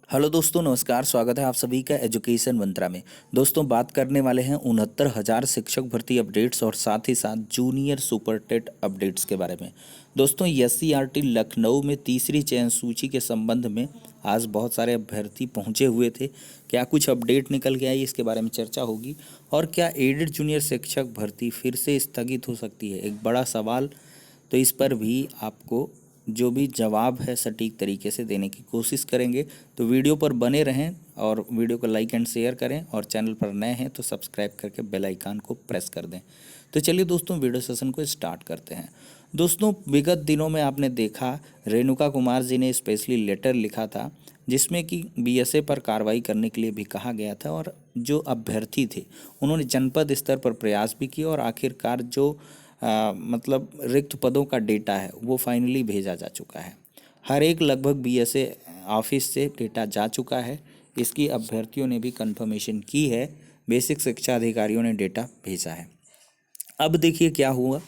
Hello दोस्तों, नमस्कार। स्वागत है आप सभी का एजुकेशन मंत्रा में। दोस्तों, बात करने वाले हैं 69,000 शिक्षक भर्ती अपडेट्स और साथ ही साथ जूनियर सुपर टेट अपडेट्स के बारे में। दोस्तों, एससीईआरटी लखनऊ में तीसरी चयन सूची के संबंध में आज बहुत सारे अभ्यर्थी पहुंचे हुए थे। क्या कुछ अपडेट निकल के आई, इसके बारे में चर्चा होगी। और क्या एडेड जूनियर शिक्षक भर्ती फिर से स्थगित हो सकती है, एक बड़ा सवाल। तो इस पर भी आपको जो भी जवाब है सटीक तरीके से देने की कोशिश करेंगे। तो वीडियो पर बने रहें और वीडियो को लाइक एंड शेयर करें, और चैनल पर नए हैं तो सब्सक्राइब करके बेल आइकन को प्रेस कर दें। तो चलिए दोस्तों, वीडियो सेशन को स्टार्ट करते हैं। दोस्तों, विगत दिनों में आपने देखा रेणुका कुमार जी ने स्पेशली लेटर लिखा था जिसमें कि बीएसए पर कार्रवाई करने के लिए भी कहा गया था, और जो अभ्यर्थी थे उन्होंने जनपद स्तर पर प्रयास भी किए और आखिरकार जो मतलब रिक्त पदों का डेटा है वो फाइनली भेजा जा चुका है। हर एक लगभग बीएसए ऑफिस से डेटा जा चुका है। इसकी अभ्यर्थियों ने भी कंफर्मेशन की है। बेसिक शिक्षा अधिकारियों ने डेटा भेजा है। अब देखिए क्या हुआ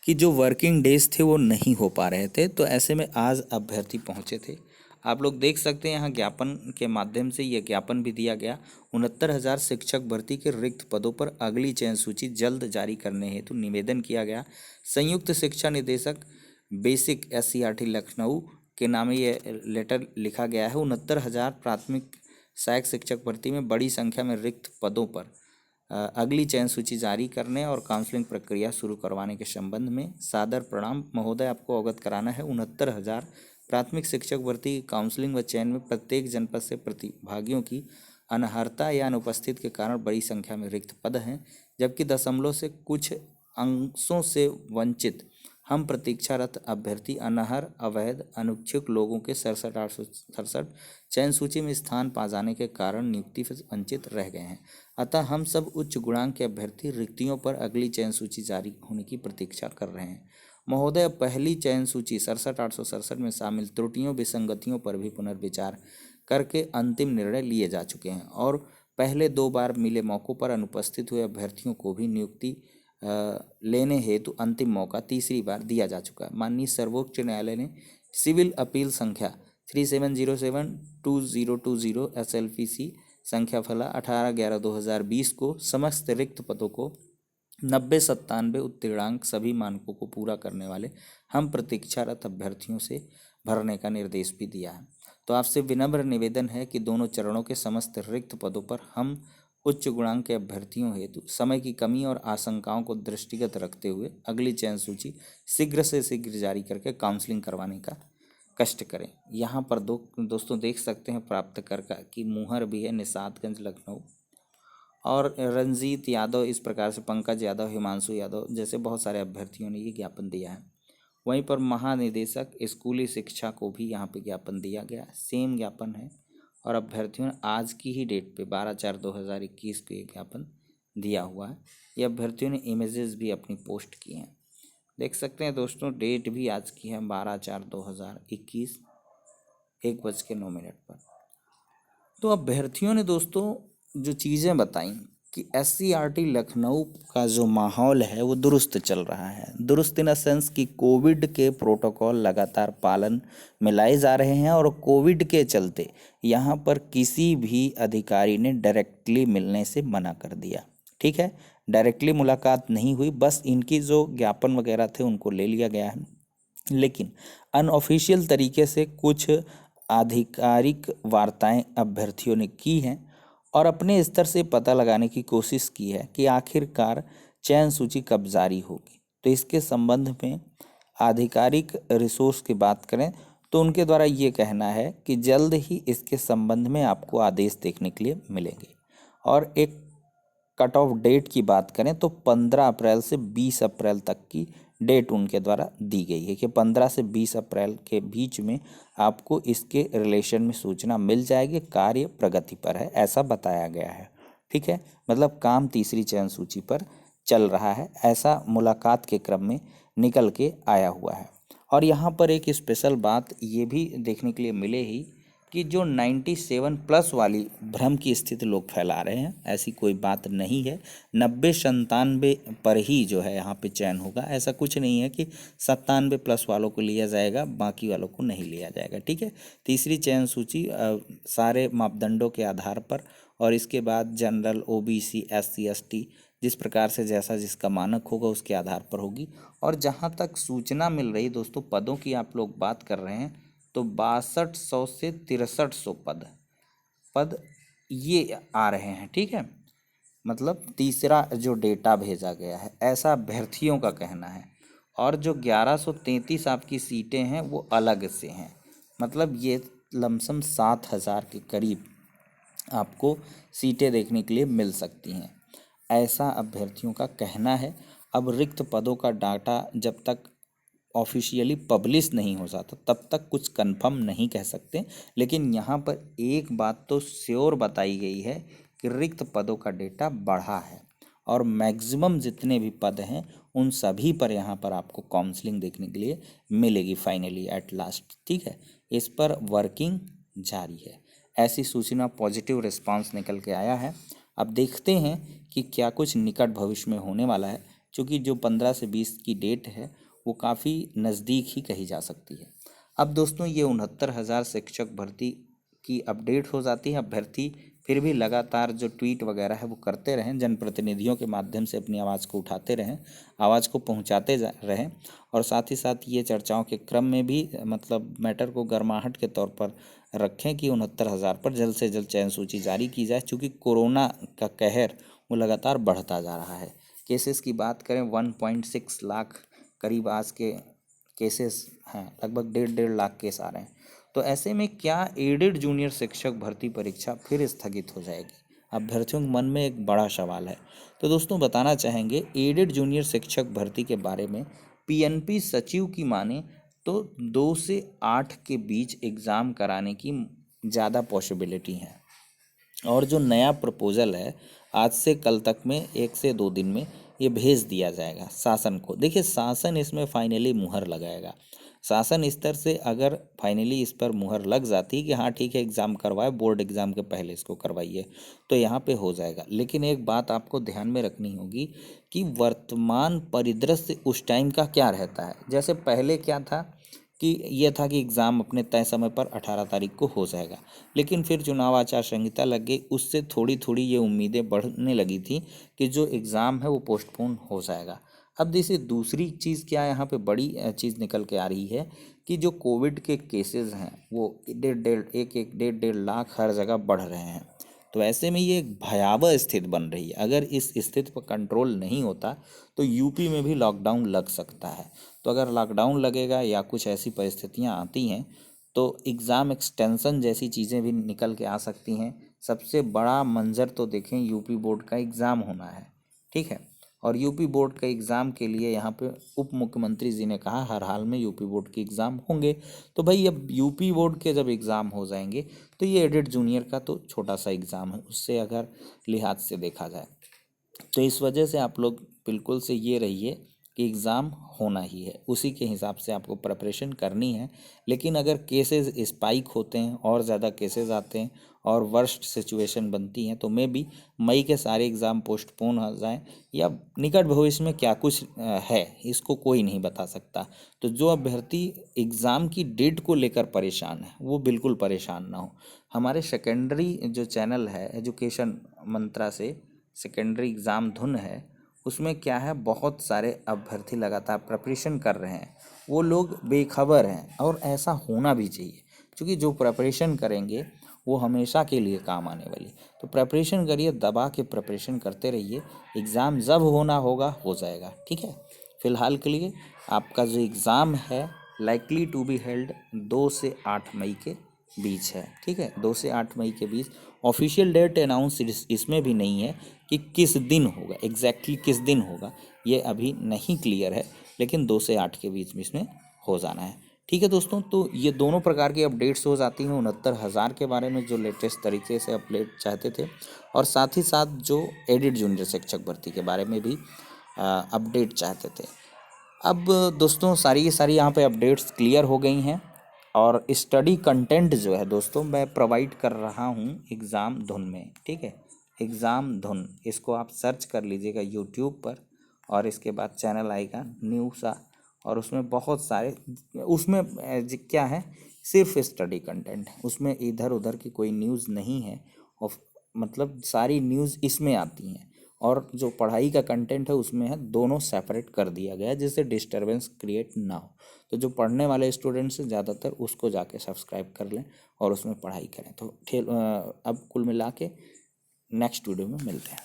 कि जो वर्किंग डेज थे वो नहीं हो पा रहे थे, तो ऐसे में आज अभ्यर्थी पहुंचे थे। आप लोग देख सकते हैं यहाँ ज्ञापन के माध्यम से यह ज्ञापन भी दिया गया। 69,000 शिक्षक भर्ती के रिक्त पदों पर अगली चयन सूची जल्द जारी करने हेतु निवेदन किया गया। संयुक्त शिक्षा निदेशक बेसिक एससीईआरटी लखनऊ के नामे ये लेटर लिखा गया है। 69,000 प्राथमिक सहायक शिक्षक भर्ती में बड़ी संख्या में रिक्त पदों पर अगली चयन सूची जारी करने और काउंसलिंग प्रक्रिया शुरू करवाने के संबंध में सादर प्रणाम। महोदय, आपको अवगत कराना है 69,000 प्राथमिक शिक्षक भर्ती की काउंसलिंग व चयन में प्रत्येक जनपद से प्रतिभागियों की अनर्हता या अनुपस्थित के कारण बड़ी संख्या में रिक्त पद हैं, जबकि दशमलव से कुछ अंशों से वंचित हम प्रतीक्षारत अभ्यर्थी अनर्ह, अवैध, अनुच्छुक लोगों के 67,867 चयन सूची में स्थान पा जाने के कारण नियुक्ति से वंचित रह गए हैं। अतः हम सब उच्च गुणांक के अभ्यर्थी रिक्तियों पर अगली चयन सूची जारी होने की प्रतीक्षा कर रहे हैं। महोदय, पहली चयन सूची 67,867 में शामिल त्रुटियों विसंगतियों पर भी पुनर्विचार करके अंतिम निर्णय लिए जा चुके हैं, और पहले 2 बार मिले मौक़ों पर अनुपस्थित हुए अभ्यर्थियों को भी नियुक्ति लेने हेतु अंतिम मौका तीसरी बार दिया जा चुका है। माननीय सर्वोच्च न्यायालय ने सिविल अपील संख्या 3707/2020 SLPC संख्या फला 18/11/2020 को समस्त रिक्त पदों को 90-97 उत्तीर्णांक सभी मानकों को पूरा करने वाले हम प्रतीक्षारत अभ्यर्थियों से भरने का निर्देश भी दिया है। तो आपसे विनम्र निवेदन है कि दोनों चरणों के समस्त रिक्त पदों पर हम उच्च गुणांक के अभ्यर्थियों हेतु समय की कमी और आशंकाओं को दृष्टिगत रखते हुए अगली चयन सूची शीघ्र से शीघ्र जारी करके काउंसलिंग करवाने का कष्ट करें। यहाँ पर दोस्तों देख सकते हैं प्राप्तकर्ता की मुहर भी है, निषादगंज लखनऊ। और रंजीत यादव, इस प्रकार से पंकज यादव, हिमांशु यादव जैसे बहुत सारे अभ्यर्थियों ने ये ज्ञापन दिया है। वहीं पर महानिदेशक स्कूली शिक्षा को भी यहाँ पे ज्ञापन दिया गया, सेम ज्ञापन है। और अभ्यर्थियों ने आज की ही डेट पे 12/4/2021 को ये ज्ञापन दिया हुआ है। ये अभ्यर्थियों ने इमेजेस भी अपनी पोस्ट की हैं, देख सकते हैं दोस्तों। डेट भी आज की है 12/4/2021 1:09 पर। तो अभ्यर्थियों ने दोस्तों जो चीज़ें बताई कि एससीईआरटी लखनऊ का जो माहौल है वो दुरुस्त चल रहा है। दुरुस्त इन सेंस कि कोविड के प्रोटोकॉल लगातार पालन में लाए जा रहे हैं, और कोविड के चलते यहाँ पर किसी भी अधिकारी ने डायरेक्टली मिलने से मना कर दिया। ठीक है, डायरेक्टली मुलाकात नहीं हुई, बस इनकी जो ज्ञापन वगैरह थे उनको ले लिया गया है। लेकिन अनऑफिशियल तरीके से कुछ आधिकारिक वार्ताएं अभ्यर्थियों ने की हैं और अपने स्तर से पता लगाने की कोशिश की है कि आखिरकार चयन सूची कब जारी होगी। तो इसके संबंध में आधिकारिक रिसोर्स की बात करें तो उनके द्वारा ये कहना है कि जल्द ही इसके संबंध में आपको आदेश देखने के लिए मिलेंगे। और एक कट ऑफ डेट की बात करें तो 15 अप्रैल से 20 अप्रैल तक की डेट उनके द्वारा दी गई है कि 15 से 20 अप्रैल के बीच में आपको इसके रिलेशन में सूचना मिल जाएगी। कार्य प्रगति पर है, ऐसा बताया गया है। ठीक है, मतलब काम तीसरी चयन सूची पर चल रहा है, ऐसा मुलाकात के क्रम में निकल के आया हुआ है। और यहाँ पर एक स्पेशल बात ये भी देखने के लिए मिले ही कि जो 97 प्लस वाली भ्रम की स्थिति लोग फैला रहे हैं, ऐसी कोई बात नहीं है। 90 97 पर ही जो है यहाँ पे चयन होगा। ऐसा कुछ नहीं है कि 97 प्लस वालों को लिया जाएगा, बाकी वालों को नहीं लिया जाएगा। ठीक है। तीसरी चयन सूची सारे मापदंडों के आधार पर, और इसके बाद जनरल, ओबीसी, एससी, एसटी, जिस प्रकार से जैसा जिसका मानक होगा उसके आधार पर होगी। और जहाँ तक सूचना मिल रही दोस्तों पदों की आप लोग बात कर रहे हैं, तो 6200 से 6300 पद पद ये आ रहे हैं। ठीक है। मतलब तीसरा जो डेटा भेजा गया है, ऐसा अभ्यर्थियों का कहना है। और जो 1133 आपकी सीटें हैं वो अलग से हैं। मतलब ये लमसम 7000 के करीब आपको सीटें देखने के लिए मिल सकती हैं, ऐसा अभ्यर्थियों का कहना है। अब रिक्त पदों का डाटा जब तक ऑफिशियली पब्लिश नहीं हो जाता तब तक कुछ कंफर्म नहीं कह सकते, लेकिन यहाँ पर एक बात तो श्योर बताई गई है कि रिक्त पदों का डेटा बढ़ा है, और मैक्सिमम जितने भी पद हैं उन सभी पर यहाँ पर आपको काउंसलिंग देखने के लिए मिलेगी फाइनली एट लास्ट। ठीक है। इस पर वर्किंग जारी है। ऐसी सूचना, पॉजिटिव रिस्पांस निकल के आया है। अब देखते हैं कि क्या कुछ निकट भविष्य में होने वाला है, क्योंकि जो 15 से 20 की डेट है वो काफ़ी नज़दीक ही कही जा सकती है। अब दोस्तों ये 69,000 शिक्षक भर्ती की अपडेट हो जाती है। अभ्यर्थी फिर भी लगातार जो ट्वीट वगैरह है वो करते रहें, जनप्रतिनिधियों के माध्यम से अपनी आवाज़ को उठाते रहें, आवाज़ को पहुंचाते रहें, और साथ ही साथ ये चर्चाओं के क्रम में भी मतलब मैटर को गर्माहट के तौर पर रखें कि 69,000 पर जल्द से जल्द चयन सूची जारी की जाए, क्योंकि कोरोना का कहर वो लगातार बढ़ता जा रहा है। केसेस की बात करें 1.6 लाख करीब आज के केसेस हैं, लगभग 1.5 लाख केस आ रहे हैं। तो ऐसे में क्या एडेड जूनियर शिक्षक भर्ती परीक्षा फिर स्थगित हो जाएगी? अभ्यर्थियों के मन में एक बड़ा सवाल है। तो दोस्तों बताना चाहेंगे एडेड जूनियर शिक्षक भर्ती के बारे में, पीएनपी सचिव की माने तो 2 से 8 के बीच एग्ज़ाम कराने की ज़्यादा पॉसिबिलिटी है। और जो नया प्रपोजल है आज से कल तक में 1 से 2 दिन में ये भेज दिया जाएगा शासन को। देखिए शासन इसमें फाइनली मुहर लगाएगा। शासन स्तर से अगर फाइनली इस पर मुहर लग जाती कि हाँ ठीक है एग्ज़ाम करवाए, बोर्ड एग्ज़ाम के पहले इसको करवाइए, तो यहाँ पे हो जाएगा। लेकिन एक बात आपको ध्यान में रखनी होगी कि वर्तमान परिदृश्य उस टाइम का क्या रहता है। जैसे पहले क्या था कि ये था कि एग्ज़ाम अपने तय समय पर 18 तारीख को हो जाएगा, लेकिन फिर चुनाव आचार संहिता लग गई, उससे थोड़ी थोड़ी ये उम्मीदें बढ़ने लगी थी कि जो एग्ज़ाम है वो पोस्टपोन हो जाएगा। अब जैसे दूसरी चीज़ क्या यहाँ पे बड़ी चीज़ निकल के आ रही है कि जो कोविड के केसेस हैं वो 1.5 लाख हर जगह बढ़ रहे हैं। तो ऐसे में ये एक भयावह स्थिति बन रही है। अगर इस स्थिति पर कंट्रोल नहीं होता तो यूपी में भी लॉकडाउन लग सकता है। तो अगर लॉकडाउन लगेगा या कुछ ऐसी परिस्थितियां आती हैं तो एग्ज़ाम एक्सटेंशन जैसी चीज़ें भी निकल के आ सकती हैं। सबसे बड़ा मंजर तो देखें, यूपी बोर्ड का एग्ज़ाम होना है। ठीक है। और यूपी बोर्ड के एग्ज़ाम के लिए यहाँ पे उप मुख्यमंत्री जी ने कहा हर हाल में यूपी बोर्ड के एग्ज़ाम होंगे। तो भाई अब यूपी बोर्ड के जब एग्ज़ाम हो जाएंगे तो ये एडेड जूनियर का तो छोटा सा एग्ज़ाम है, उससे अगर लिहाज से देखा जाए। तो इस वजह से आप लोग बिल्कुल से ये रहिए कि एग्ज़ाम होना ही है, उसी के हिसाब से आपको प्रिपरेशन करनी है। लेकिन अगर केसेस स्पाइक होते हैं और ज़्यादा केसेस आते हैं और वर्स्ट सिचुएशन बनती हैं तो मे बी मई के सारे एग्ज़ाम पोस्टपोन हो जाएं, या निकट भविष्य में क्या कुछ है इसको कोई नहीं बता सकता। तो जो अभ्यर्थी एग्ज़ाम की डेट को लेकर परेशान है वो बिल्कुल परेशान ना हो। हमारे सेकेंडरी जो चैनल है एजुकेशन मंत्रा से, सेकेंडरी एग्ज़ाम धुन है, उसमें क्या है बहुत सारे अभ्यर्थी लगातार प्रिपरेशन कर रहे हैं। वो लोग बेखबर हैं और ऐसा होना भी चाहिए, क्योंकि जो प्रिपरेशन करेंगे वो हमेशा के लिए काम आने वाली। तो प्रिपरेशन करिए, दबा के प्रिपरेशन करते रहिए, एग्ज़ाम जब होना होगा हो जाएगा। ठीक है। फ़िलहाल के लिए आपका जो एग्ज़ाम है लाइकली टू बी हेल्ड 2 से 8 मई के बीच है। ठीक है। 2 से 8 मई के बीच ऑफिशियल डेट अनाउंस इसमें भी नहीं है कि किस दिन होगा, एग्जैक्टली किस दिन होगा ये अभी नहीं क्लियर है, लेकिन 2 से 8 के बीच में इसमें हो जाना है। ठीक है दोस्तों, तो ये दोनों प्रकार की अपडेट्स हो जाती हैं 69,000 के बारे में जो लेटेस्ट तरीके से अपडेट चाहते थे, और साथ ही साथ जो एडिड जूनियर शिक्षक भर्ती के बारे में भी अपडेट चाहते थे। अब दोस्तों सारी की सारी यहाँ पे अपडेट्स क्लियर हो गई हैं, और स्टडी कंटेंट जो है दोस्तों मैं प्रोवाइड कर रहा हूँ एग्ज़ाम धुन में, ठीक है। एग्ज़ाम धुन, इसको आप सर्च कर लीजिएगा यूट्यूब पर, और इसके बाद चैनल आएगा न्यू सा, और उसमें बहुत सारे, उसमें क्या है, सिर्फ स्टडी कंटेंट है, उसमें इधर उधर की कोई न्यूज़ नहीं है। और मतलब सारी न्यूज़ इसमें आती हैं, और जो पढ़ाई का कंटेंट है उसमें है, दोनों सेपरेट कर दिया गया है जिससे डिस्टरबेंस क्रिएट ना हो। तो जो पढ़ने वाले स्टूडेंट्स हैं ज़्यादातर उसको जाके सब्सक्राइब कर लें और उसमें पढ़ाई करें। तो अब कुल मिला के नेक्स्ट वीडियो में मिलते हैं।